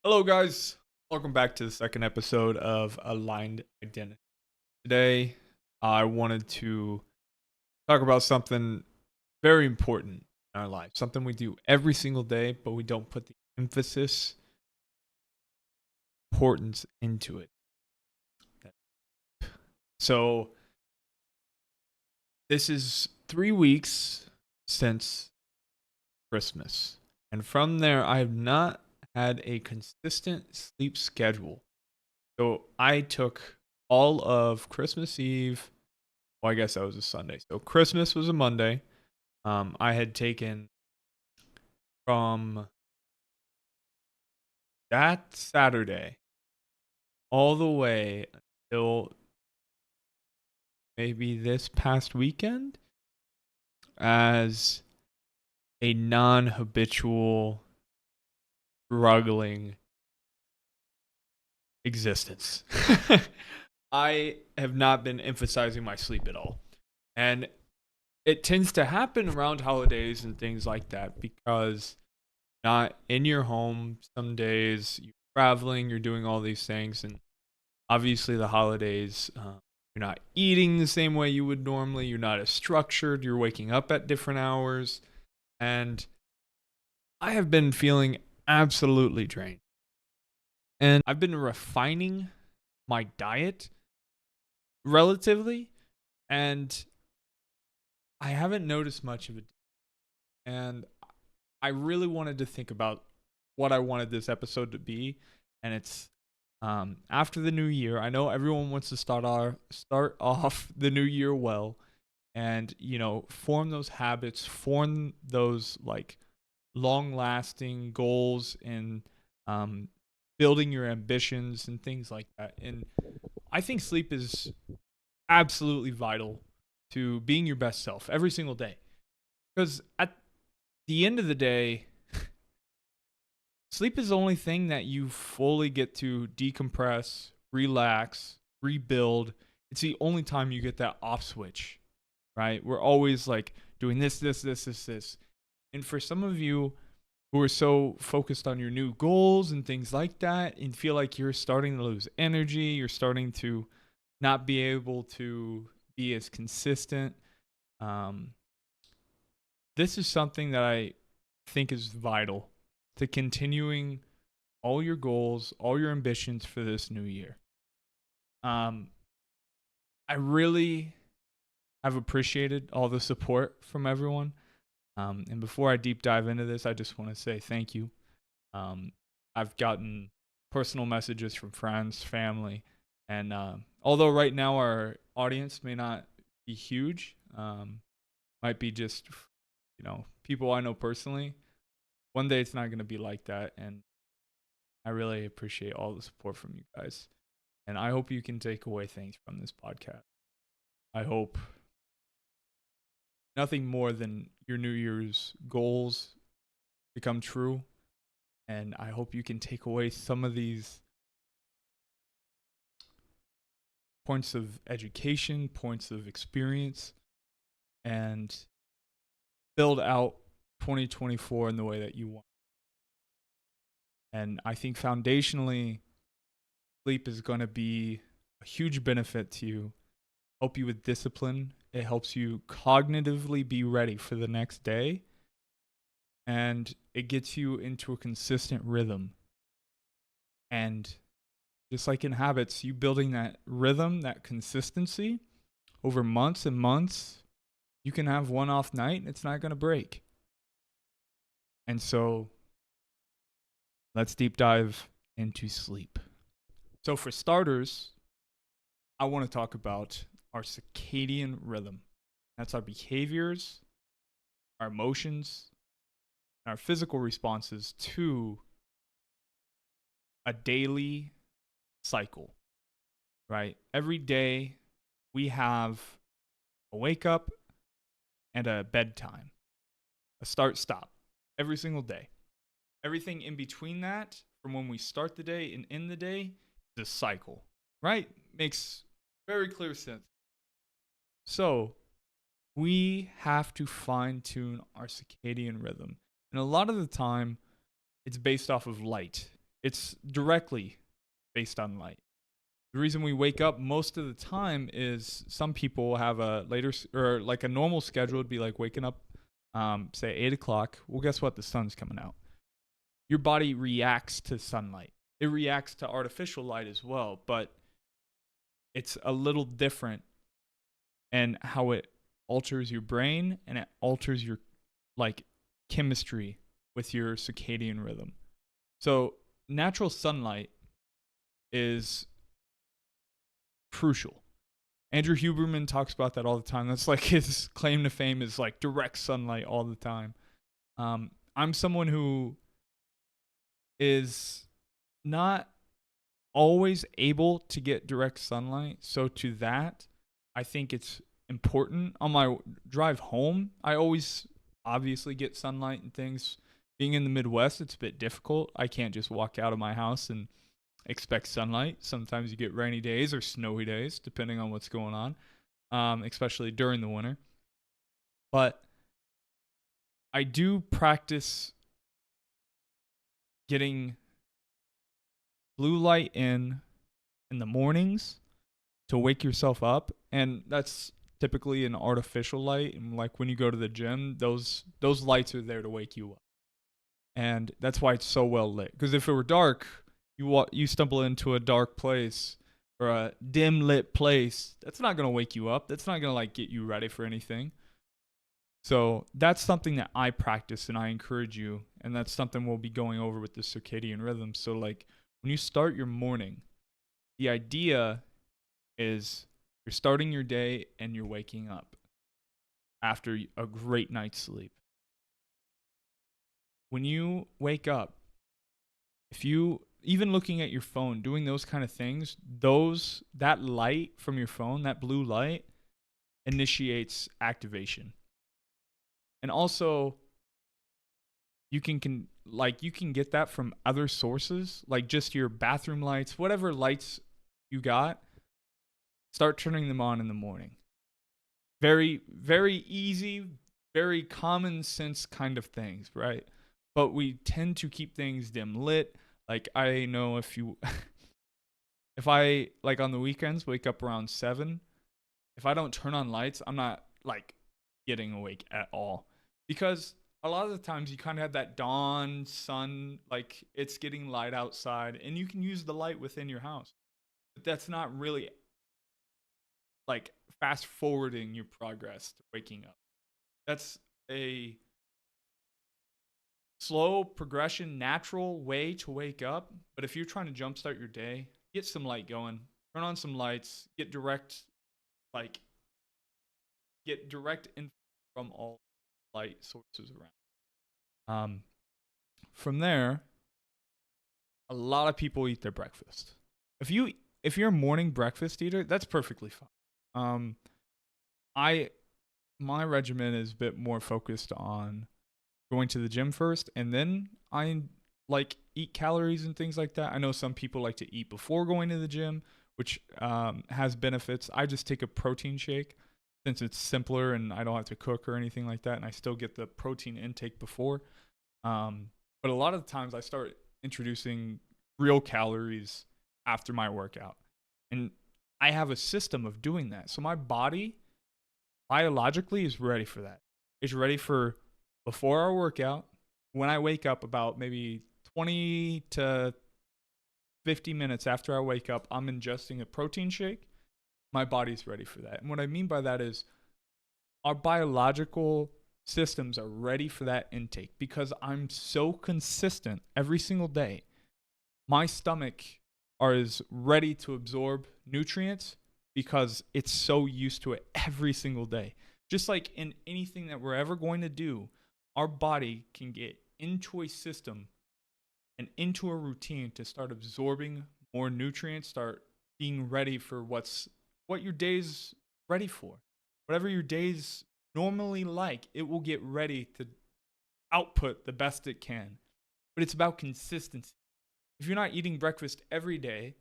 Hello, guys. Welcome back to the second episode of Aligned Identity. Today, I wanted to talk about something very important in our life, something we do every single day, but we don't put the emphasis, importance into it. So, this is 3 weeks since Christmas. And from there, I have not had a consistent sleep schedule. So I took all of Christmas Eve. Well, I guess that was a Sunday. So Christmas was a Monday. I had taken from that Saturday all the way until maybe this past weekend as a non habitual, struggling existence. I have not been emphasizing my sleep at all. And it tends to happen around holidays and things like that because not in your home some days, you're traveling, you're doing all these things. And obviously, the holidays, you're not eating the same way you would normally, you're not as structured, you're waking up at different hours. And I have been feeling absolutely drained. And I've been refining my diet relatively, and I haven't noticed much of it. And I really wanted to think about what I wanted this episode to be, and it's after the new year. I know everyone wants to start off the new year well, and form those habits, form those like long-lasting goals, and building your ambitions and things like that. And I think sleep is absolutely vital to being your best self every single day, because at the end of the day, sleep is the only thing that you fully get to decompress, relax, rebuild. It's the only time you get that off switch, right? We're always like doing this. And for some of you who are so focused on your new goals and things like that and feel like you're starting to lose energy, you're starting to not be able to be as consistent. Um, this is something that I think is vital to continuing all your goals, all your ambitions for this new year. Um, I really have appreciated all the support from everyone. And before I deep dive into this, I just want to say thank you. Um, I've gotten personal messages from friends, family, and although right now our audience may not be huge, might be just people I know personally. One day it's not going to be like that, and I really appreciate all the support from you guys. And I hope you can take away things from this podcast. I hope nothing more than your New Year's goals become true. And I hope you can take away some of these points of education, points of experience, and build out 2024 in the way that you want. And I think foundationally, sleep is going to be a huge benefit to you, help you with discipline. It helps you cognitively be ready for the next day. And it gets you into a consistent rhythm. And just like in habits, you building that rhythm, that consistency over months and months, you can have one off night and it's not going to break. And so let's deep dive into sleep. So, for starters, I want to talk about our circadian rhythm. That's our behaviors, our emotions, and our physical responses to a daily cycle, right? Every day we have a wake up and a bedtime, a start stop every single day. Everything in between that, from when we start the day and end the day, is a cycle, right? Makes very clear sense. So we have to fine tune our circadian rhythm. And a lot of the time, it's based off of light. It's directly based on light. The reason we wake up most of the time is some people have a later or like a normal schedule would be like waking up, say 8 o'clock. Well, guess what? The sun's coming out. Your body reacts to sunlight. It reacts to artificial light as well, but it's a little different in how it alters your brain and it alters your like chemistry with your circadian rhythm. So natural sunlight is crucial. Andrew Huberman talks about that all the time. That's like his claim to fame is like direct sunlight all the time. I'm someone who is not always able to get direct sunlight. So to that, I think it's important. On my drive home, I always obviously get sunlight and things. Being in the Midwest, it's a bit difficult. I can't just walk out of my house and expect sunlight. Sometimes you get rainy days or snowy days, depending on what's going on, especially during the winter. But I do practice getting blue light in the mornings to wake yourself up, and that's typically an artificial light. And like when you go to the gym, those lights are there to wake you up, and that's why it's so well lit. Because if it were dark, you stumble into a dark place or a dim lit place, that's not gonna wake you up. That's not gonna like get you ready for anything. So that's something that I practice and I encourage you, and that's something we'll be going over with the circadian rhythm. So like when you start your morning, the idea is you're starting your day and you're waking up after a great night's sleep. When you wake up, if you even looking at your phone, doing those kind of things, that light from your phone, that blue light initiates activation. And also you can get that from other sources, like just your bathroom lights, whatever lights you got, start turning them on in the morning. Very, very easy, very common sense kind of things, right? But we tend to keep things dim lit. Like I know if I like on the weekends wake up around 7, if I don't turn on lights, I'm not like getting awake at all. Because a lot of the times you kind of have that dawn sun, like it's getting light outside and you can use the light within your house. But that's not really like fast forwarding your progress to waking up. That's a slow progression, natural way to wake up. But if you're trying to jumpstart your day, get some light going, turn on some lights, get direct in from all light sources around. From there, a lot of people eat their breakfast. If you're a morning breakfast eater, that's perfectly fine. My regimen is a bit more focused on going to the gym first, and then I like eat calories and things like that. I know some people like to eat before going to the gym, which has benefits. I just take a protein shake since it's simpler and I don't have to cook or anything like that, and I still get the protein intake before. But a lot of the times I start introducing real calories after my workout, and I have a system of doing that. So my body biologically is ready for that. It's ready for before our workout. When I wake up, about maybe 20 to 50 minutes after I wake up, I'm ingesting a protein shake. My body's ready for that. And what I mean by that is our biological systems are ready for that intake because I'm so consistent every single day. My stomach is ready to absorb nutrients because it's so used to it every single day. Just like in anything that we're ever going to do, our body can get into a system and into a routine to start absorbing more nutrients, start being ready for what your day's ready for. Whatever your day's normally like, it will get ready to output the best it can. But it's about consistency. If you're not eating breakfast every day,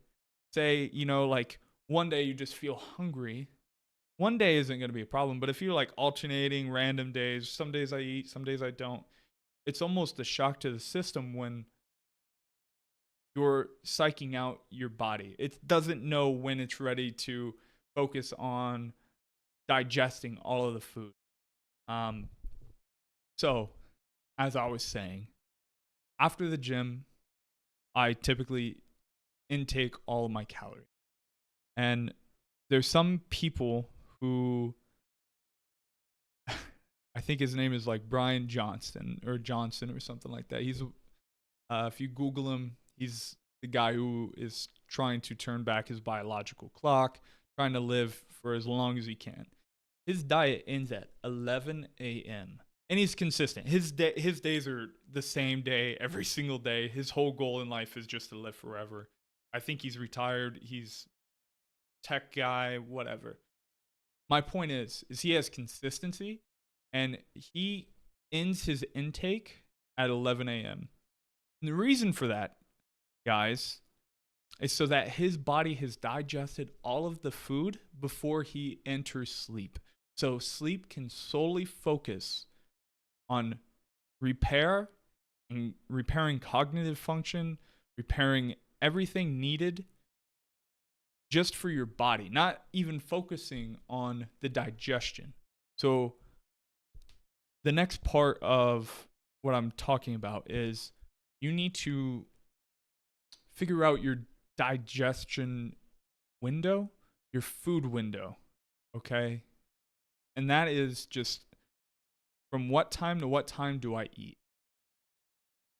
say, like one day you just feel hungry, one day isn't going to be a problem. But if you're like alternating random days, some days I eat, some days I don't, it's almost a shock to the system when you're psyching out your body. It doesn't know when it's ready to focus on digesting all of the food. Um, so, as I was saying, after the gym, I typically intake all of my calories. And there's some people who I think his name is like Brian Johnston or Johnson or something like that. If you Google him, he's the guy who is trying to turn back his biological clock, trying to live for as long as he can. His diet ends at 11 a.m. and he's consistent. His days are the same day every single day. His whole goal in life is just to live forever. I think he's retired. He's tech guy, whatever. My point is he has consistency, and he ends his intake at 11 a.m. And the reason for that, guys, is so that his body has digested all of the food before he enters sleep. So sleep can solely focus on repair and repairing cognitive function, repairing everything needed just for your body, not even focusing on the digestion. So the next part of what I'm talking about is you need to figure out your digestion window, your food window, okay? And that is just from what time to what time do I eat?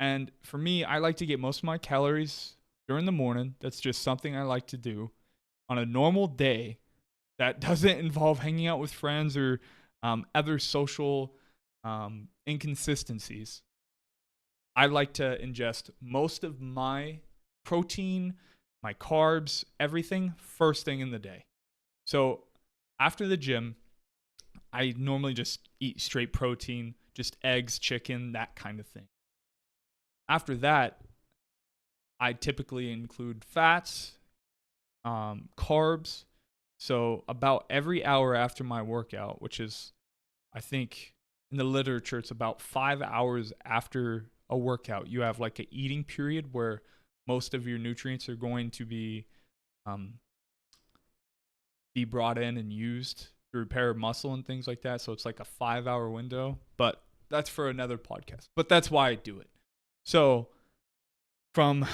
And for me, I like to get most of my calories during the morning. That's just something I like to do. On a normal day that doesn't involve hanging out with friends or other social inconsistencies, I like to ingest most of my protein, my carbs, everything first thing in the day. So after the gym, I normally just eat straight protein, just eggs, chicken, that kind of thing. After that, I typically include fats, carbs. So about every hour after my workout, which is, I think in the literature, it's about 5 hours after a workout, you have like an eating period where most of your nutrients are going to um, be brought in and used to repair muscle and things like that. So it's like a 5 hour window, but that's for another podcast. But that's why I do it. So from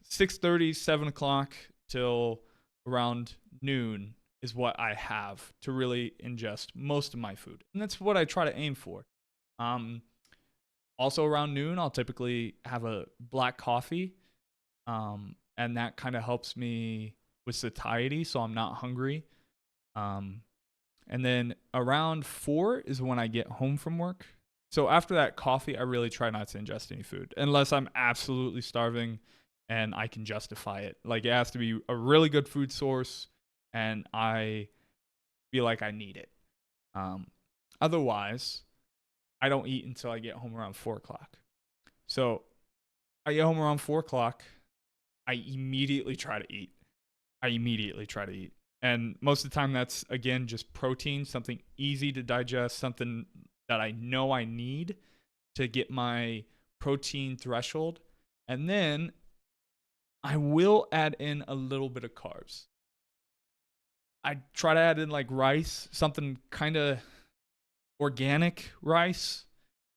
6:30, 7 o'clock till around noon is what I have to really ingest most of my food. And that's what I try to aim for. Um, Also around noon, I'll typically have a black coffee. And that kind of helps me with satiety, so I'm not hungry. Um, and then around 4 is when I get home from work. So after that coffee, I really try not to ingest any food unless I'm absolutely starving and I can justify it. Like it has to be a really good food source and I feel like I need it. Um, Otherwise, I don't eat until I get home around 4 o'clock. So I get home around 4 o'clock. I immediately try to eat. And most of the time, that's again just protein, something easy to digest, something that I know I need to get my protein threshold. And then I will add in a little bit of carbs. I try to add in like rice, something kind of organic rice,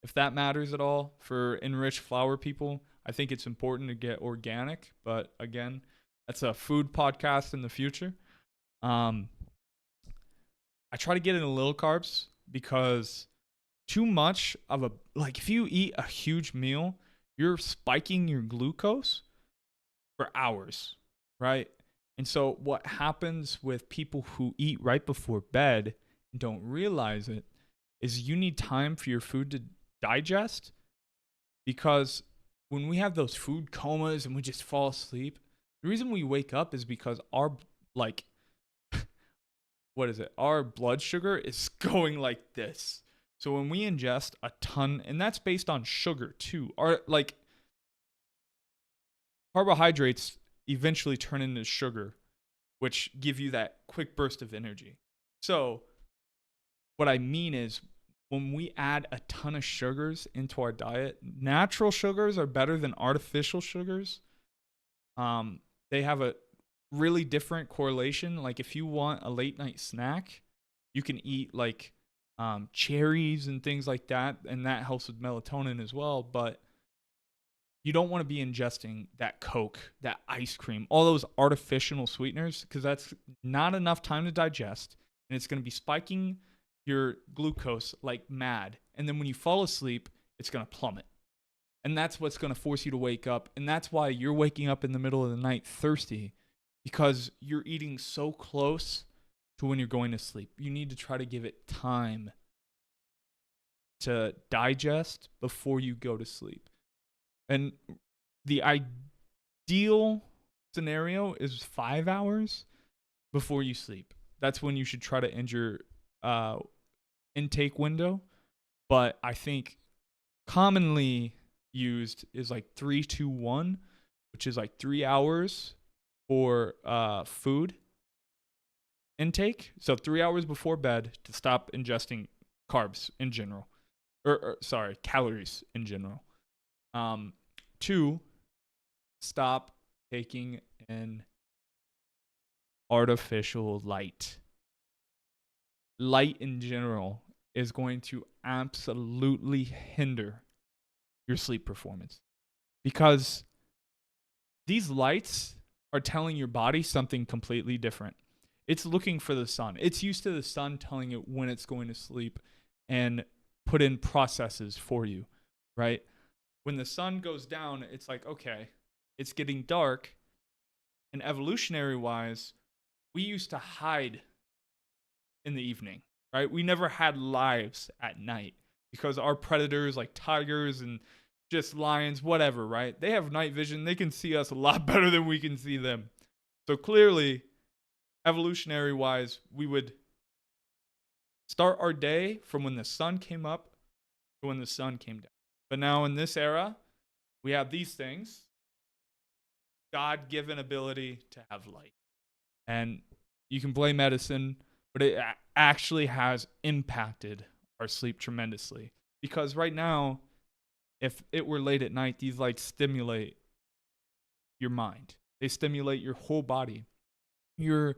if that matters at all for enriched flour people. I think it's important to get organic, but again, that's a food podcast in the future. Um, I try to get in a little carbs because too much of a like if you eat a huge meal, you're spiking your glucose for hours, right? And so what happens with people who eat right before bed and don't realize it is you need time for your food to digest because when we have those food comas and we just fall asleep, the reason we wake up is because our like what is it? Our blood sugar is going like this. So when we ingest a ton, and that's based on sugar too, our like carbohydrates eventually turn into sugar, which give you that quick burst of energy. So what I mean is when we add a ton of sugars into our diet, natural sugars are better than artificial sugars. They have a really different correlation. Like if you want a late night snack, you can eat like cherries and things like that, and that helps with melatonin as well. But you don't want to be ingesting that Coke, that ice cream, all those artificial sweeteners, because that's not enough time to digest, and it's going to be spiking your glucose like mad. And then when you fall asleep, it's going to plummet. And that's what's going to force you to wake up. And that's why you're waking up in the middle of the night thirsty, because you're eating so close to when you're going to sleep. You need to try to give it time to digest before you go to sleep. And the ideal scenario is 5 hours before you sleep. That's when you should try to end your intake window. But I think commonly used is like 3-2-1, which is like 3 hours for food intake. So 3 hours before bed to stop ingesting carbs in general, or sorry, calories in general. 2, stop taking in artificial light. Light in general is going to absolutely hinder your sleep performance, because these lights are telling your body something completely different. It's looking for the sun. It's used to the sun telling it when it's going to sleep and put in processes for you, right? When the sun goes down, it's like, okay, it's getting dark. And evolutionary wise, we used to hide in the evening, right? We never had lives at night because our predators like tigers and just lions, whatever, right? They have night vision. They can see us a lot better than we can see them. So clearly, evolutionary wise, we would start our day from when the sun came up to when the sun came down. But now in this era, we have these things, God-given ability to have light. And you can blame medicine, but it actually has impacted our sleep tremendously. Because right now, if it were late at night, these lights stimulate your mind. They stimulate your whole body. Your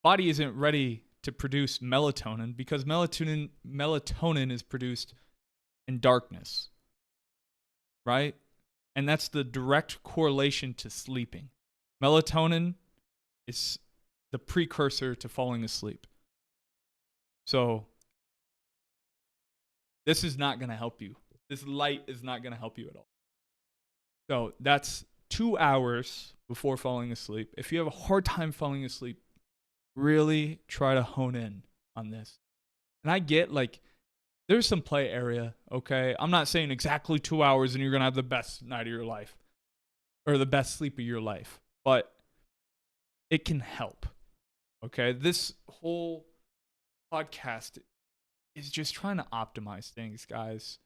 body isn't ready to produce melatonin because melatonin is produced in darkness, right? And that's the direct correlation to sleeping. Melatonin is the precursor to falling asleep. So this is not going to help you. This light is not going to help you at all. So that's 2 hours before falling asleep. If you have a hard time falling asleep, really try to hone in on this. And I get like there's some play area, okay? I'm not saying exactly 2 hours and you're going to have the best night of your life or the best sleep of your life, but it can help, okay? This whole podcast is just trying to optimize things, guys.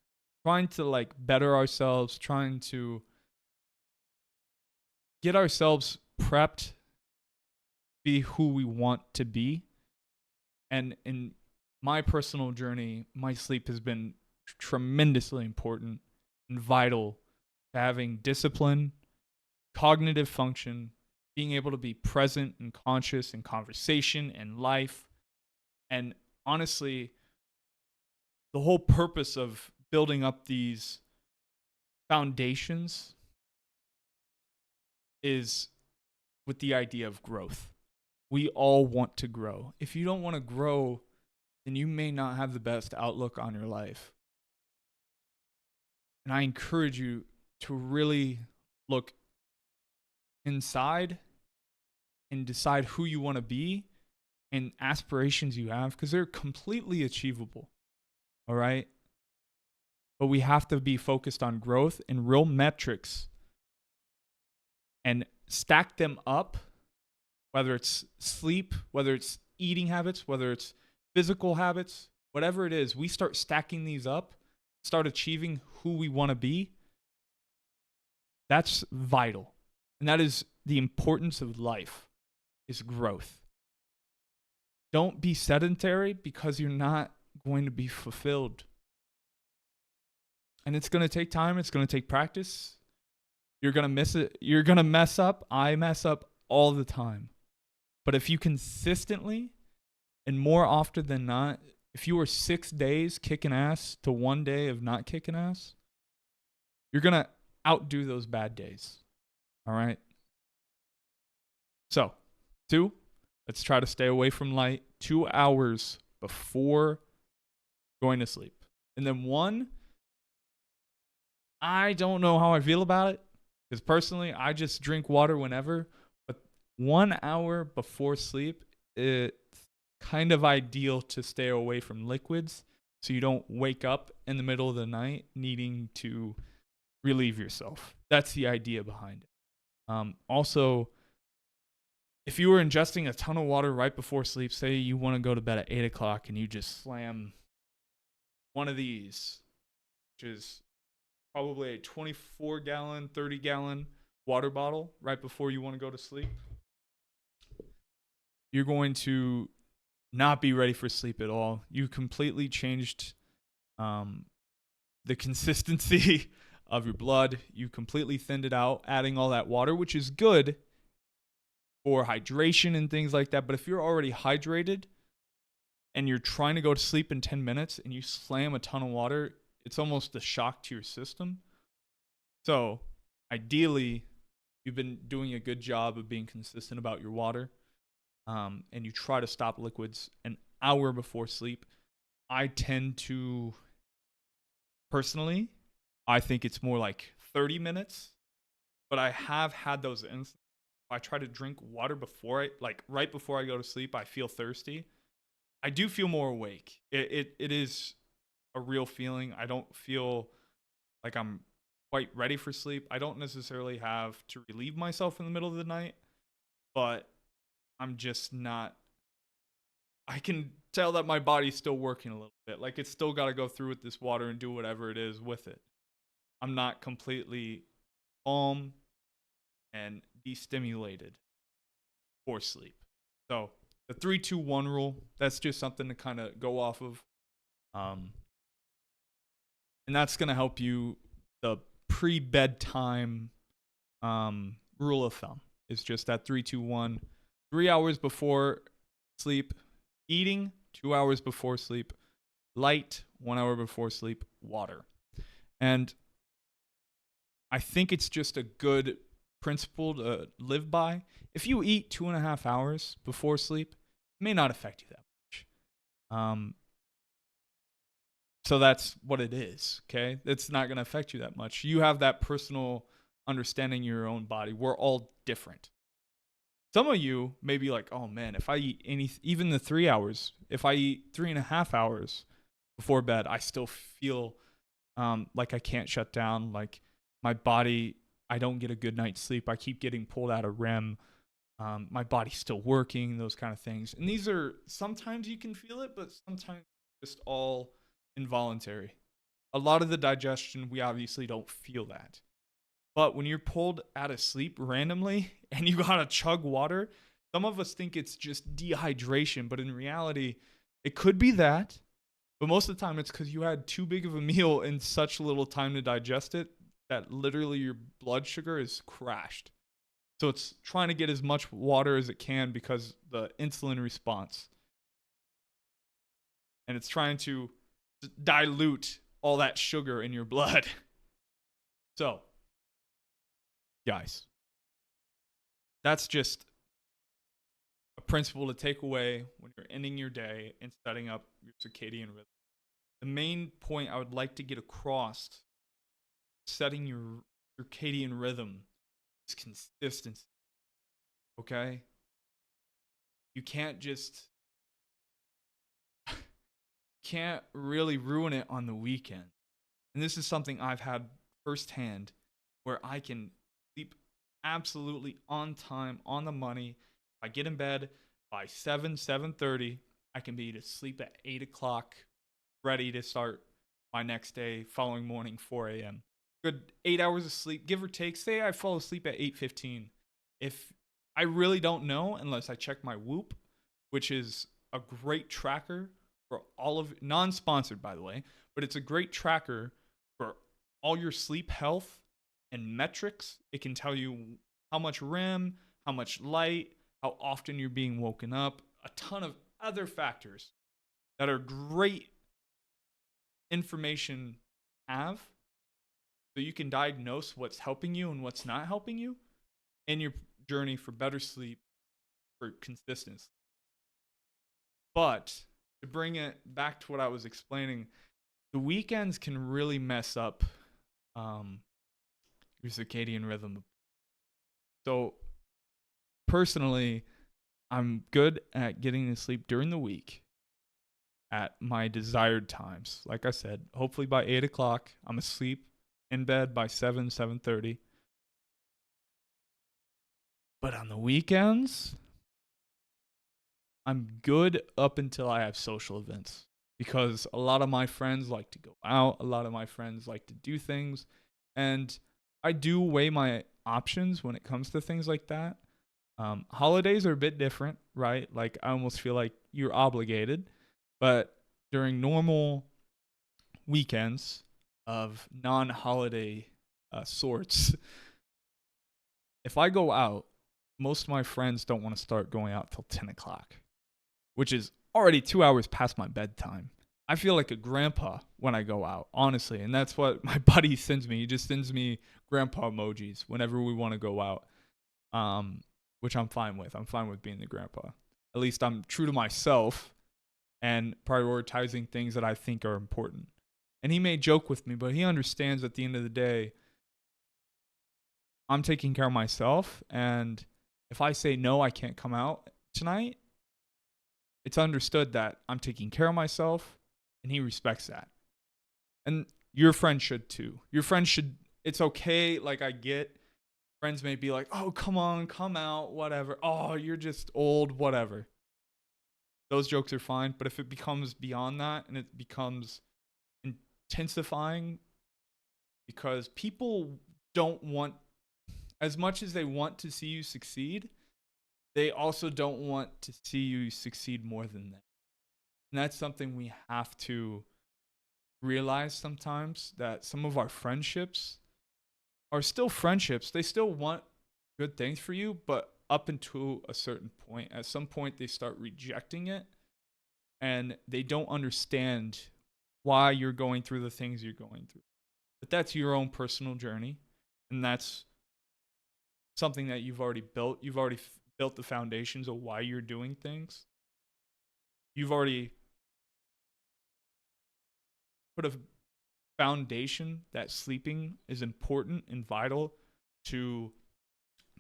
Trying to like better ourselves, trying to get ourselves prepped, be who we want to be. And in my personal journey, my sleep has been tremendously important and vital to having discipline, cognitive function, being able to be present and conscious in conversation and life. And honestly, the whole purpose of building up these foundations is with the idea of growth. We all want to grow. If you don't want to grow, then you may not have the best outlook on your life. And I encourage you to really look inside and decide who you want to be and aspirations you have, because they're completely achievable. All right? But we have to be focused on growth and real metrics and stack them up, whether it's sleep, whether it's eating habits, whether it's physical habits, whatever it is. We start stacking these up, start achieving who we want to be. That's vital. And that is the importance of life, is growth. Don't be sedentary because you're not going to be fulfilled. And it's going to take time. It's going to take practice. You're going to miss it. You're going to mess up. I mess up all the time. But if you consistently and more often than not, if you are 6 days kicking ass to 1 day of not kicking ass, you're going to outdo those bad days. All right? So, 2, let's try to stay away from light 2 hours before going to sleep. And then 1, I don't know how I feel about it because personally, I just drink water whenever. But 1 hour before sleep, it's kind of ideal to stay away from liquids so you don't wake up in the middle of the night needing to relieve yourself. That's the idea behind it. Also, if you were ingesting a ton of water right before sleep, say you want to go to bed at 8 o'clock and you just slam one of these, which is probably a 24-gallon, 30-gallon water bottle right before you want to go to sleep, you're going to not be ready for sleep at all. You completely changed the consistency of your blood. You completely thinned it out, adding all that water, which is good for hydration and things like that. But if you're already hydrated and you're trying to go to sleep in 10 minutes and you slam a ton of water, it's almost a shock to your system. So ideally, you've been doing a good job of being consistent about your water, and you try to stop liquids an hour before sleep. I tend to, personally, I think it's more like 30 minutes, but I have had those instances. I try to drink water before right before I go to sleep, I feel thirsty. I do feel more awake. It is a real feeling. I don't feel like I'm quite ready for sleep. I don't necessarily have to relieve myself in the middle of the night, but I'm just not. I can tell that my body's still working a little bit. Like it's still got to go through with this water and do whatever it is with it. I'm not completely calm and destimulated for sleep. So the 3-2-1 rule, that's just something to kind of go off of. And that's going to help you. The pre-bedtime rule of thumb is just that 3-2-1. 3 hours before sleep, eating, 2 hours before sleep, light, 1 hour before sleep, water. And I think it's just a good principle to live by. If you eat 2.5 hours before sleep, it may not affect you that much. So that's what it is, okay? It's not going to affect you that much. You have that personal understanding of your own body. We're all different. Some of you may be like, oh man, if I eat even the 3 hours, if I eat 3.5 hours before bed, I still feel like I can't shut down. Like my body, I don't get a good night's sleep. I keep getting pulled out of REM. My body's still working, those kind of things. And these are, sometimes you can feel it, but sometimes just all involuntary. A lot of the digestion, we obviously don't feel that. But when you're pulled out of sleep randomly and you gotta chug water, some of us think it's just dehydration, but in reality, it could be that. But most of the time, it's because you had too big of a meal in such little time to digest it that literally your blood sugar is crashed. So it's trying to get as much water as it can because the insulin response. And it's trying to dilute all that sugar in your blood. So, guys, that's just a principle to take away when you're ending your day and setting up your circadian rhythm. The main point I would like to get across setting your circadian rhythm is consistency. Okay? You can't really ruin it on the weekend. And this is something I've had firsthand where I can sleep absolutely on time, on the money. If I get in bed by 7:30, I can be to sleep at 8 o'clock, ready to start my next day, following morning, 4 a.m. Good 8 hours of sleep, give or take. Say I fall asleep at 8:15. If I really don't know unless I check my Whoop, which is a great tracker for all of, non-sponsored by the way, but it's a great tracker for all your sleep health and metrics. It can tell you how much REM, how much light, how often you're being woken up, a ton of other factors that are great information to have, so you can diagnose what's helping you and what's not helping you in your journey for better sleep, for consistency. But to bring it back to what I was explaining, the weekends can really mess up your circadian rhythm. So personally, I'm good at getting to sleep during the week at my desired times. Like I said, hopefully by 8 o'clock, I'm asleep in bed by 7:30. But on the weekends, I'm good up until I have social events, because a lot of my friends like to go out, a lot of my friends like to do things, and I do weigh my options when it comes to things like that. Holidays are a bit different, right? Like, I almost feel like you're obligated, but during normal weekends of non-holiday sorts, if I go out, most of my friends don't want to start going out till 10 o'clock, which is already 2 hours past my bedtime. I feel like a grandpa when I go out, honestly. And that's what my buddy sends me. He just sends me grandpa emojis whenever we want to go out, which I'm fine with. I'm fine with being the grandpa. At least I'm true to myself and prioritizing things that I think are important. And he may joke with me, but he understands at the end of the day, I'm taking care of myself. And if I say no, I can't come out tonight, it's understood that I'm taking care of myself, and he respects that. And your friend should too. Your friend should, it's okay. Like, I get friends may be like, oh, come on, come out, whatever. Oh, you're just old, whatever. Those jokes are fine. But if it becomes beyond that and it becomes intensifying, because people don't want, as much as they want to see you succeed, they also don't want to see you succeed more than that. And that's something we have to realize sometimes, that some of our friendships are still friendships. They still want good things for you, but up until a certain point, at some point they start rejecting it, and they don't understand why you're going through the things you're going through. But that's your own personal journey, and that's something that you've already built. You've already built the foundations of why you're doing things. You've already put a foundation that sleeping is important and vital to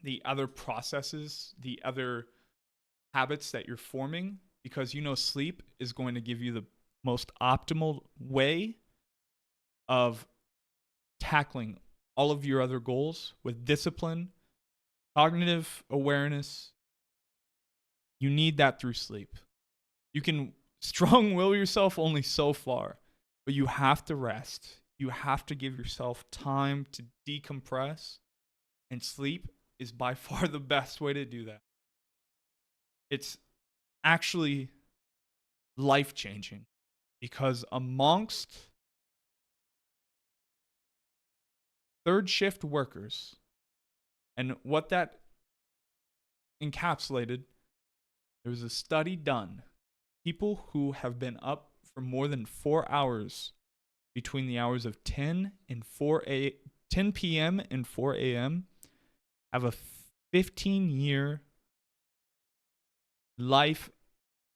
the other processes, the other habits that you're forming, because you know sleep is going to give you the most optimal way of tackling all of your other goals with discipline, cognitive awareness. You need that through sleep. You can strong will yourself only so far, but you have to rest. You have to give yourself time to decompress, and sleep is by far the best way to do that. It's actually life-changing, because amongst third shift workers, and what that encapsulated, there was a study done. People who have been up for more than 4 hours between the hours of 10 p.m. and 4 a.m. have a 15-year life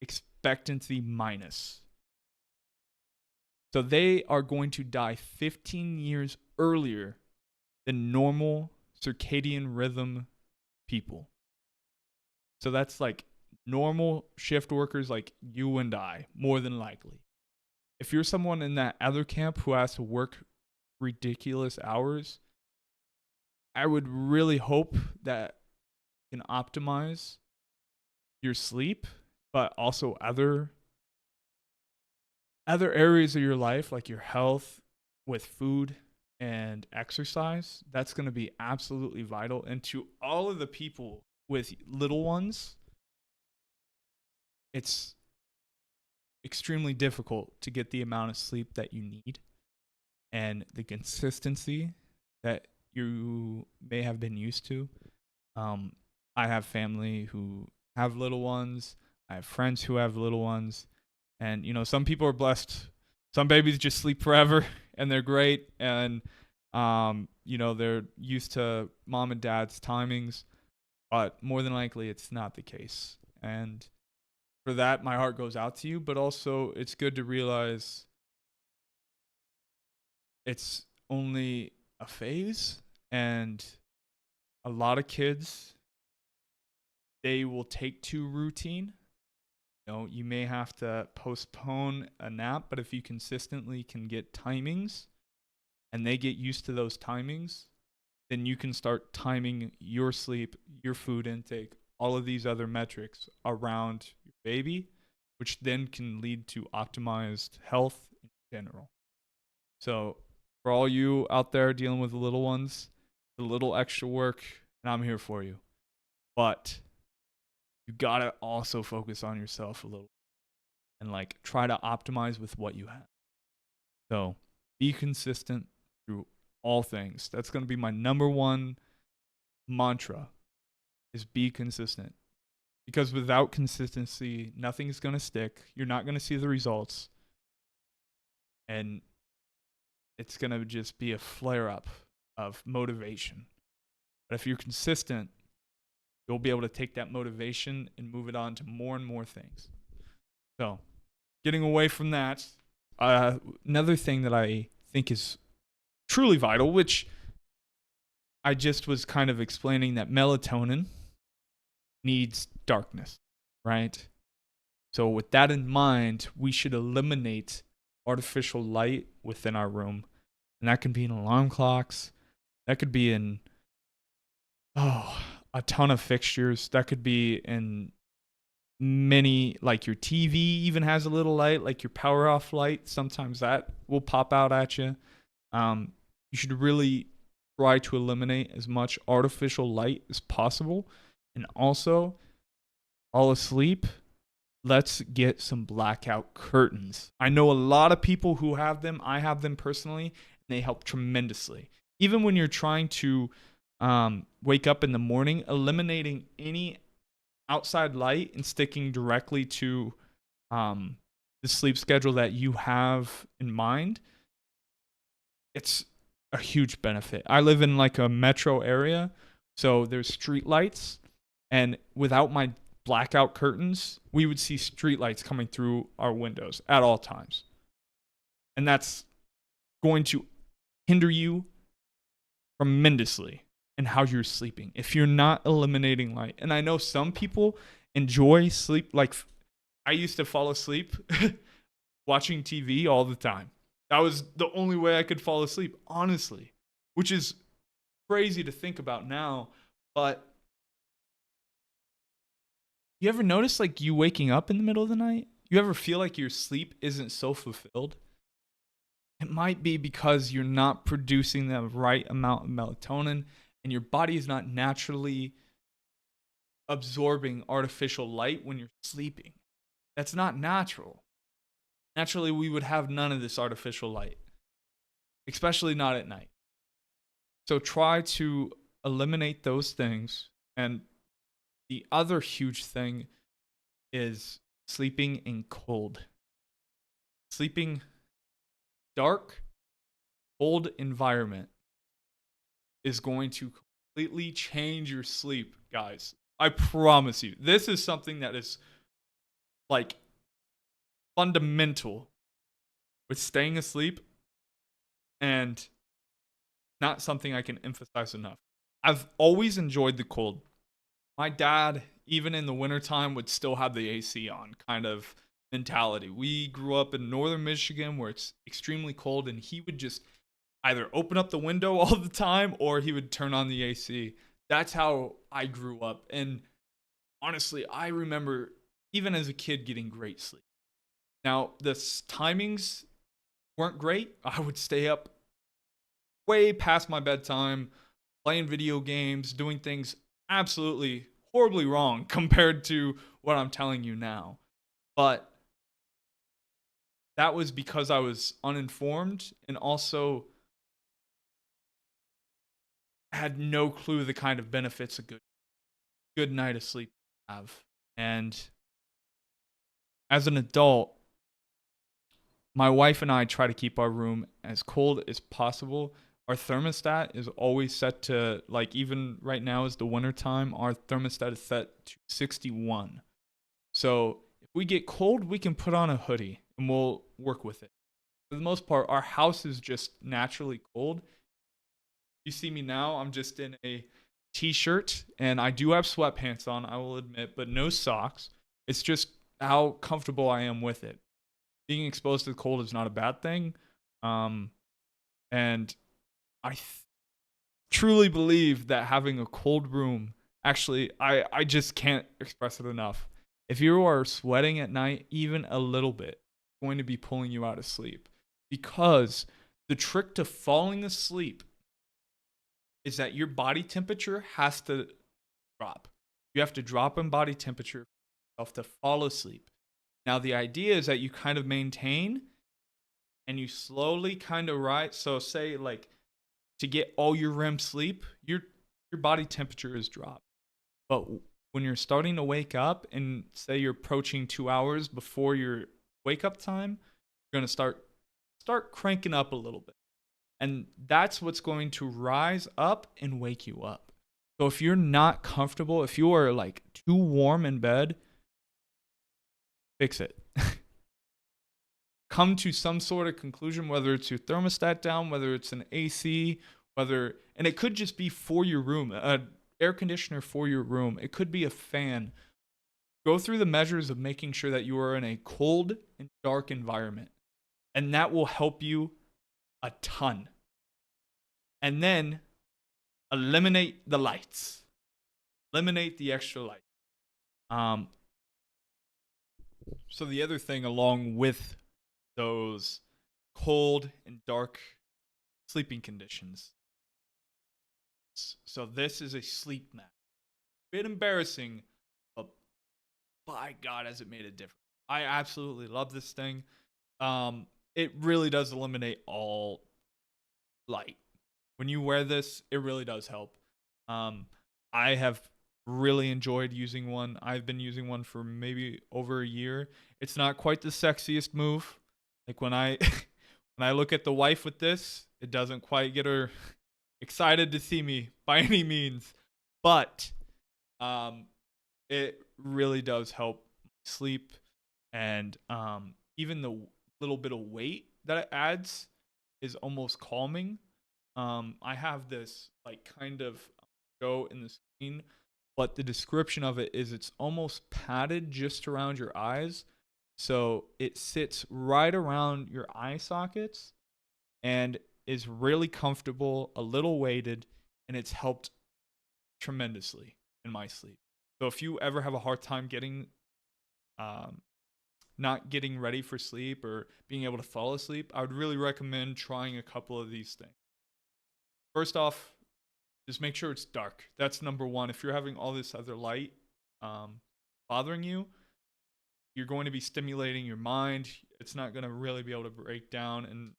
expectancy minus. So they are going to die 15 years earlier than normal circadian rhythm people. So that's like normal shift workers like you and I, more than likely. If you're someone in that other camp who has to work ridiculous hours, I would really hope that you can optimize your sleep, but also other areas of your life, like your health, with food and exercise. That's going to be absolutely vital. And to all of the people with little ones, it's extremely difficult to get the amount of sleep that you need and the consistency that you may have been used to. Um, I have family who have little ones. I have friends who have little ones, and some people are blessed. Some babies just sleep forever, and they're great, and they're used to mom and dad's timings. But more than likely, it's not the case, and for that, my heart goes out to you. But also, it's good to realize it's only a phase, and a lot of kids, they will take to routine. You may have to postpone a nap, but if you consistently can get timings and they get used to those timings, then you can start timing your sleep, your food intake, all of these other metrics around your baby, which then can lead to optimized health in general. So, for all you out there dealing with the little ones, the little extra work, and I'm here for you. But you gotta also focus on yourself a little and try to optimize with what you have. So be consistent through all things. That's gonna be my number one mantra is be consistent. Because without consistency, nothing's gonna stick. You're not gonna see the results. And it's gonna just be a flare up of motivation. But if you're consistent, you'll be able to take that motivation and move it on to more and more things. So, getting away from that, another thing that I think is truly vital, which I just was kind of explaining, that melatonin needs darkness, right? So, with that in mind, we should eliminate artificial light within our room. And that can be in alarm clocks, that could be in, a ton of fixtures. That could be in many, like your TV even has a little light, like your power off light. Sometimes that will pop out at you. You should really try to eliminate as much artificial light as possible. And also, fall asleep, let's get some blackout curtains. I know a lot of people who have them. I have them personally, and they help tremendously. Even when you're trying to wake up in the morning, eliminating any outside light and sticking directly to the sleep schedule that you have in mind, it's a huge benefit. I live in a metro area, so there's street lights, and without my blackout curtains, we would see street lights coming through our windows at all times. And that's going to hinder you tremendously in how you're sleeping if you're not eliminating light. And I know some people enjoy sleep. I used to fall asleep watching TV all the time. That was the only way I could fall asleep, honestly, which is crazy to think about now. But you ever notice you waking up in the middle of the night? You ever feel like your sleep isn't so fulfilled? It might be because you're not producing the right amount of melatonin and your body is not naturally absorbing artificial light when you're sleeping. That's not natural. Naturally, we would have none of this artificial light, especially not at night. So try to eliminate those things. And the other huge thing is sleeping in cold. Sleeping dark, cold environment is going to completely change your sleep, guys. I promise you. This is something that is fundamental with staying asleep and not something I can emphasize enough. I've always enjoyed the cold. My dad, even in the wintertime, would still have the AC on kind of mentality. We grew up in northern Michigan where it's extremely cold, and he would just either open up the window all the time or he would turn on the AC. That's how I grew up. And honestly, I remember even as a kid getting great sleep. Now, the timings weren't great. I would stay up way past my bedtime, playing video games, doing things absolutely horribly wrong compared to what I'm telling you now. But that was because I was uninformed, and also had no clue the kind of benefits a good night of sleep have. And as an adult, my wife and I try to keep our room as cold as possible. Our thermostat is always set to, like, even right now is the winter time, our thermostat is set to 61. So if we get cold, we can put on a hoodie and we'll work with it. For the most part, our house is just naturally cold. You see me now, I'm just in a t-shirt and I do have sweatpants on, I will admit, but no socks. It's just how comfortable I am with it. Being exposed to the cold is not a bad thing. And I truly believe that having a cold room, actually, I just can't express it enough. If you are sweating at night, even a little bit, it's going to be pulling you out of sleep. Because the trick to falling asleep is that your body temperature has to drop. You have to drop in body temperature for yourself to fall asleep. Now, the idea is that you kind of maintain and you slowly kind of rise. So, say, like, to get all your REM sleep, your body temperature is dropped. But when you're starting to wake up and say you're approaching 2 hours before your wake up time, you're going to start cranking up a little bit. And that's what's going to rise up and wake you up. So if you're not comfortable, if you are like too warm in bed, fix it. Come to some sort of conclusion, whether it's your thermostat down, whether it's an AC, and it could just be for your room, an air conditioner for your room. It could be a fan. Go through the measures of making sure that you are in a cold and dark environment. And that will help you a ton. And then eliminate the lights. Eliminate the extra light. So the other thing along with those cold and dark sleeping conditions. So this is a sleep mask. A bit embarrassing, but by God, has it made a difference. I absolutely love this thing. It really does eliminate all light. When you wear this, it really does help. I have really enjoyed using one. I've been using one for maybe over a year. It's not quite the sexiest move. Like when I when I look at the wife with this, it doesn't quite get her excited to see me by any means. But it really does help sleep, and even the little bit of weight that it adds is almost calming. I have this like kind of show in the screen, but the description of it is it's almost padded just around your eyes. So it sits right around your eye sockets and is really comfortable, a little weighted, and it's helped tremendously in my sleep. So if you ever have a hard time getting not getting ready for sleep or being able to fall asleep, I would really recommend trying a couple of these things. First off, just make sure it's dark. That's number one. If you're having all this other light bothering you, you're going to be stimulating your mind. It's not going to really be able to break down and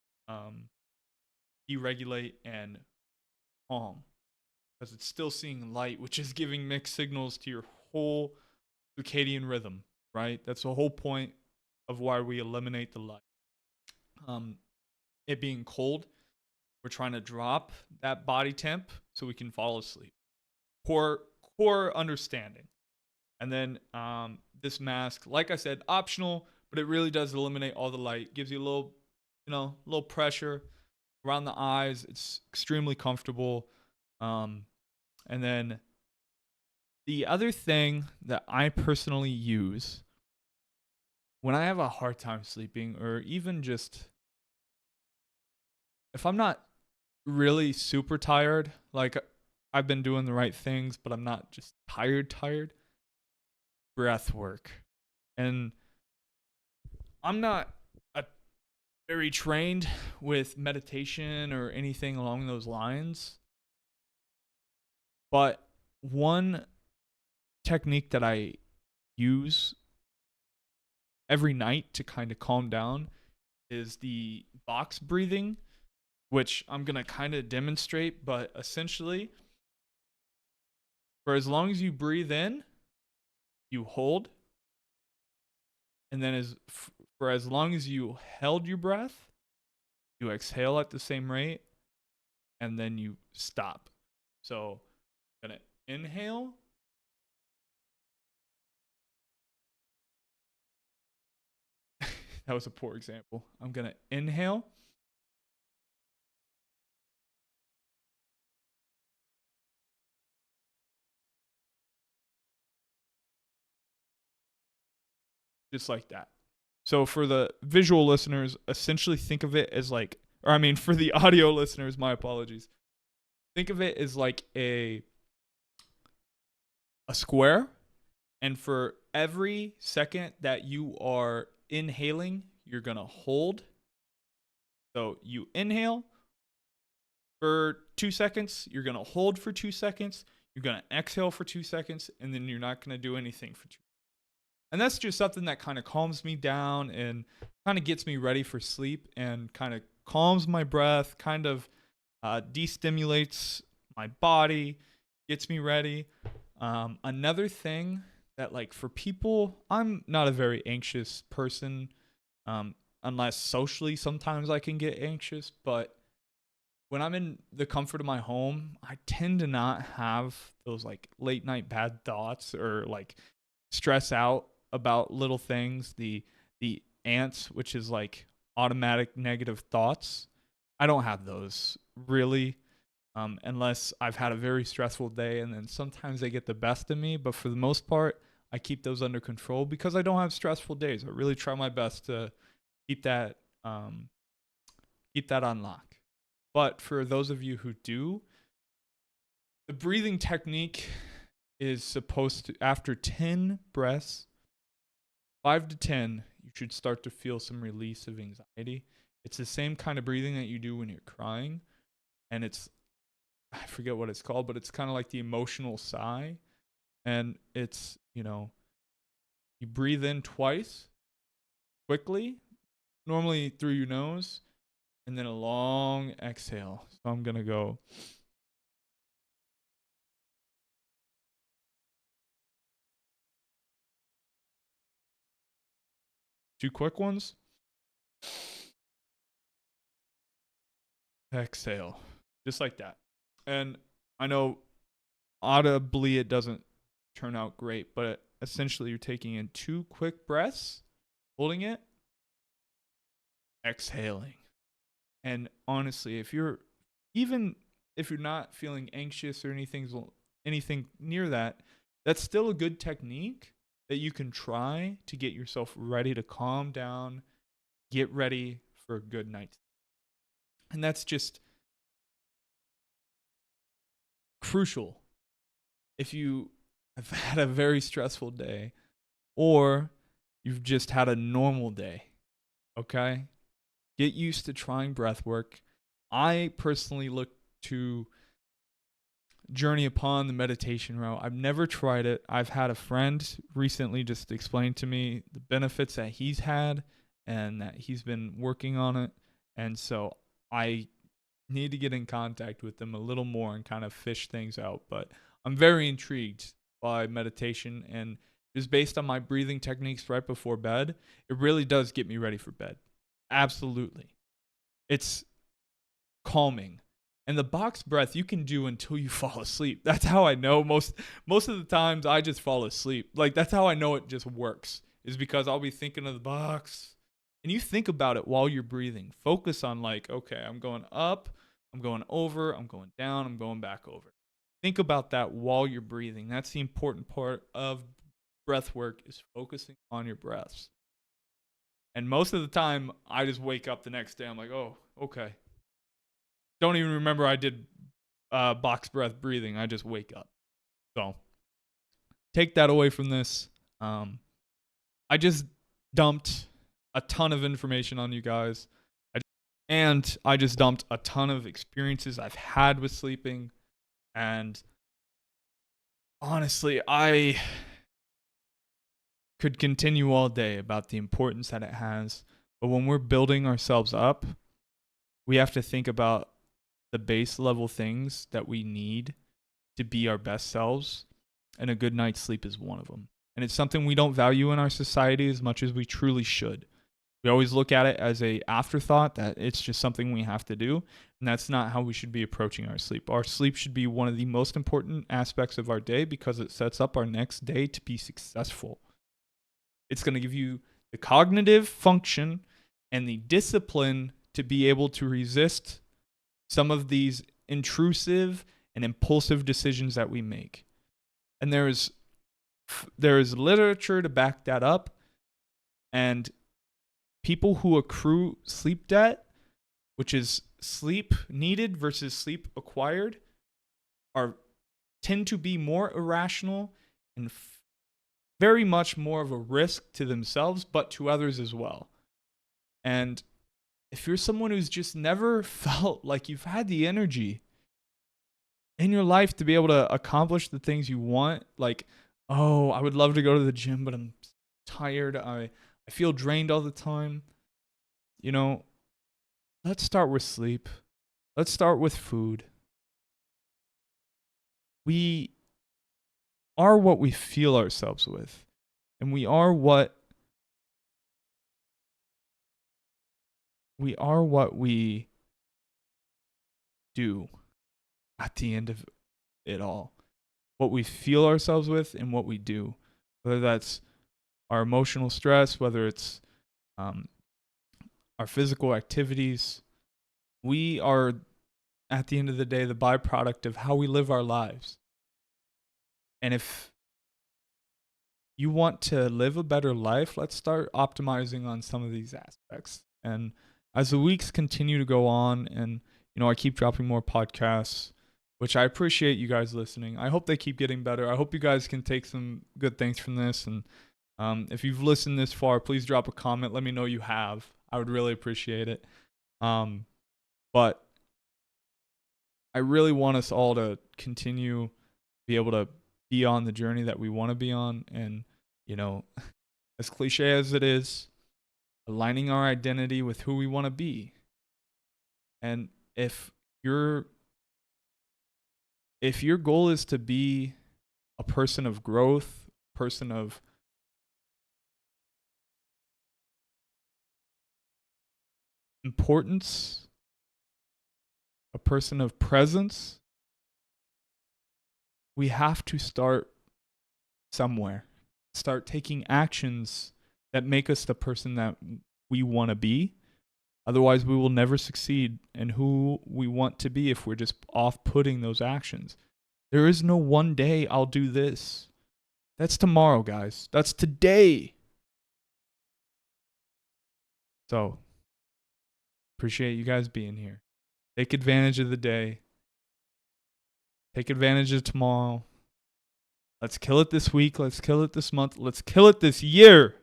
deregulate and calm, because it's still seeing light, which is giving mixed signals to your whole circadian rhythm, right? That's the whole point of why we eliminate the light. It being cold, we're trying to drop that body temp so we can fall asleep. Core understanding. And then this mask, like I said, optional, but it really does eliminate all the light. Gives you a little pressure around the eyes. It's extremely comfortable. And then the other thing that I personally use when I have a hard time sleeping, or even just if I'm not really super tired, like I've been doing the right things, but I'm not just tired, breath work. And I'm not very trained with meditation or anything along those lines, but one technique that I use every night to kind of calm down is the box breathing, which I'm going to kind of demonstrate. But essentially, For as long as you breathe in, you hold, and then for as long as you held your breath, you exhale at the same rate, and then you stop. So, gonna inhale. That was a poor example. I'm gonna inhale. Just like that. So for the visual listeners, essentially think of it as like, or I mean, for the audio listeners, my apologies. Think of it as like a square, and for every second that you are inhaling, you're gonna hold. So you inhale for 2 seconds, you're gonna hold for 2 seconds, you're gonna exhale for 2 seconds, and then you're not gonna do anything for 2. And that's just something that kind of calms me down and kind of gets me ready for sleep and kind of calms my breath, kind of destimulates my body, gets me ready. Another thing that, like, for people, I'm not a very anxious person, unless socially sometimes I can get anxious, but when I'm in the comfort of my home, I tend to not have those like late night bad thoughts or like stress out about little things. The ants, which is like automatic negative thoughts, I don't have those really, unless I've had a very stressful day, and then sometimes they get the best of me. But for the most part, I keep those under control because I don't have stressful days. I really try my best to keep that on lock. But for those of you who do, the breathing technique is supposed to, after 10 breaths, 5 to 10, you should start to feel some release of anxiety. It's the same kind of breathing that you do when you're crying. And I forget what it's called, but it's kind of like the emotional sigh. And it's, you breathe in twice quickly, normally through your nose, and then a long exhale. So I'm going to go. Two quick ones. Exhale. Just like that. And I know audibly it doesn't turn out great, but essentially you're taking in 2 quick breaths, holding it, exhaling. And honestly, if you're not feeling anxious or anything near that, that's still a good technique that you can try to get yourself ready to calm down, get ready for a good night. And that's just crucial if you have had a very stressful day or you've just had a normal day. Okay? Get used to trying breath work. I personally look to journey upon the meditation route. I've never tried it. I've had a friend recently just explain to me the benefits that he's had and that he's been working on it. And so I need to get in contact with them a little more and kind of fish things out. But I'm very intrigued by meditation, and just based on my breathing techniques right before bed, it really does get me ready for bed. Absolutely. It's calming. And the box breath you can do until you fall asleep. That's how I know most of the times I just fall asleep. Like, that's how I know it just works, is because I'll be thinking of the box. And you think about it while you're breathing. Focus on, like, okay, I'm going up, I'm going over, I'm going down, I'm going back over. Think about that while you're breathing. That's the important part of breath work, is focusing on your breaths. And most of the time, I just wake up the next day. I'm like, oh, okay. Don't even remember I did box breath breathing. I just wake up. So take that away from this. I just dumped a ton of information on you guys. And I just dumped a ton of experiences I've had with sleeping. And honestly, I could continue all day about the importance that it has. But when we're building ourselves up, we have to think about the base level things that we need to be our best selves. And a good night's sleep is one of them. And it's something we don't value in our society as much as we truly should. We always look at it as a afterthought that it's just something we have to do, and that's not how we should be approaching our sleep. Our sleep should be one of the most important aspects of our day because it sets up our next day to be successful. It's going to give you the cognitive function and the discipline to be able to resist some of these intrusive and impulsive decisions that we make. And there is literature to back that up, and people who accrue sleep debt, which is sleep needed versus sleep acquired, tend to be more irrational and very much more of a risk to themselves, but to others as well. And if you're someone who's just never felt like you've had the energy in your life to be able to accomplish the things you want, like, oh, I would love to go to the gym, but I'm tired. I feel drained all the time. Let's start with sleep. Let's start with food. We are what we feel ourselves with, and we are what we do at the end of it all. What we feel ourselves with and what we do, whether that's our emotional stress, whether it's our physical activities. We are, at the end of the day, the byproduct of how we live our lives. And if you want to live a better life, let's start optimizing on some of these aspects. And as the weeks continue to go on, and I keep dropping more podcasts, which I appreciate you guys listening. I hope they keep getting better. I hope you guys can take some good things from this. And if you've listened this far, please drop a comment. Let me know you have. I would really appreciate it. But I really want us all to continue to be able to be on the journey that we want to be on. And, as cliche as it is, aligning our identity with who we want to be. And if your goal is to be a person of growth, a person of importance, a person of presence, we have to start somewhere. Start taking actions that make us the person that we want to be. Otherwise, we will never succeed in who we want to be if we're just off-putting those actions. There is no one day I'll do this. That's tomorrow, guys. That's today. So, appreciate you guys being here. Take advantage of the day. Take advantage of tomorrow. Let's kill it this week. Let's kill it this month. Let's kill it this year.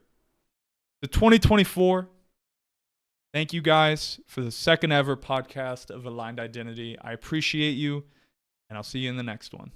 The 2024. Thank you guys for the second ever podcast of Aligned Identity. I appreciate you, and I'll see you in the next one.